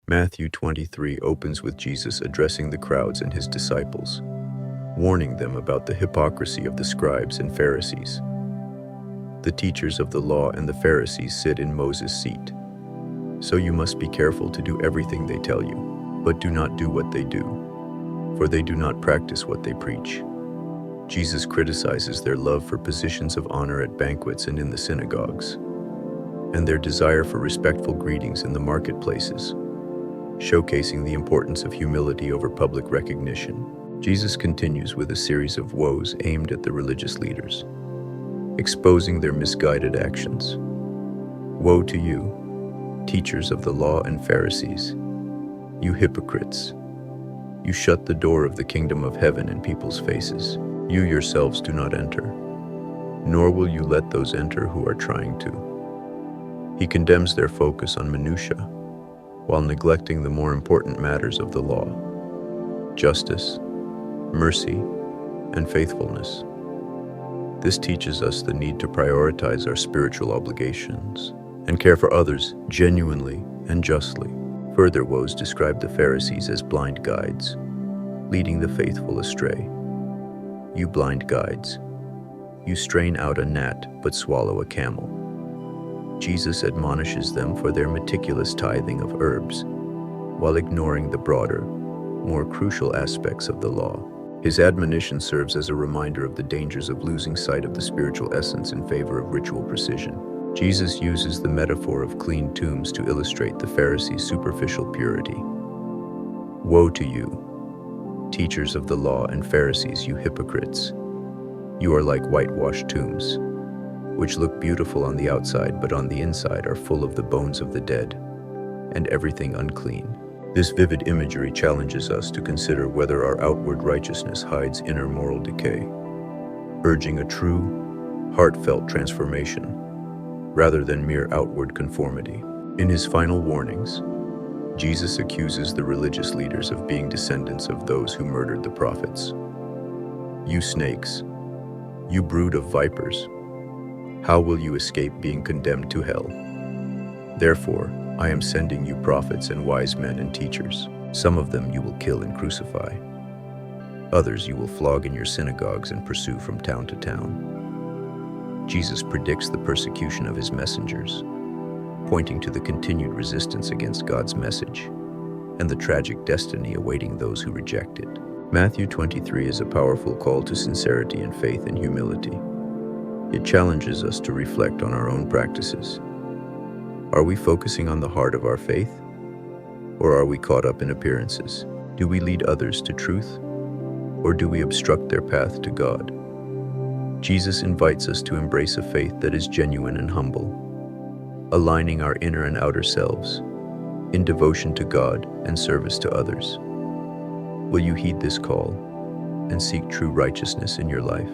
Matthew 23 opens with Jesus addressing the crowds and his disciples, warning them about the hypocrisy of the scribes and Pharisees. The teachers of the law and the Pharisees sit in Moses' seat. So you must be careful to do everything they tell you, but do not do what they do, for they do not practice what they preach. Jesus criticizes their love for positions of honor at banquets and in the synagogues, and their desire for respectful greetings in the marketplaces, showcasing the importance of humility over public recognition. Jesus continues with a series of woes aimed at the religious leaders, exposing their misguided actions. Woe to you, teachers of the law and Pharisees, you hypocrites! You shut the door of the kingdom of heaven in people's faces. You yourselves do not enter, nor will you let those enter who are trying to. He condemns their focus on minutiae, while neglecting the more important matters of the law: justice, mercy, and faithfulness. This teaches us the need to prioritize our spiritual obligations and care for others genuinely and justly. Further woes describe the Pharisees as blind guides, leading the faithful astray. You blind guides, you strain out a gnat but swallow a camel. Jesus admonishes them for their meticulous tithing of herbs, while ignoring the broader, more crucial aspects of the law. His admonition serves as a reminder of the dangers of losing sight of the spiritual essence in favor of ritual precision. Jesus uses the metaphor of clean tombs to illustrate the Pharisees' superficial purity. Woe to you, teachers of the law and Pharisees, you hypocrites! You are like whitewashed tombs, which look beautiful on the outside, but on the inside are full of the bones of the dead and everything unclean. This vivid imagery challenges us to consider whether our outward righteousness hides inner moral decay, urging a true, heartfelt transformation rather than mere outward conformity. In his final warnings, Jesus accuses the religious leaders of being descendants of those who murdered the prophets. You snakes, you brood of vipers, how will you escape being condemned to hell? Therefore, I am sending you prophets and wise men and teachers. Some of them you will kill and crucify. Others you will flog in your synagogues and pursue from town to town. Jesus predicts the persecution of his messengers, pointing to the continued resistance against God's message and the tragic destiny awaiting those who reject it. Matthew 23 is a powerful call to sincerity and faith and humility. It challenges us to reflect on our own practices. Are we focusing on the heart of our faith, or are we caught up in appearances? Do we lead others to truth, or do we obstruct their path to God? Jesus invites us to embrace a faith that is genuine and humble, aligning our inner and outer selves in devotion to God and service to others. Will you heed this call and seek true righteousness in your life?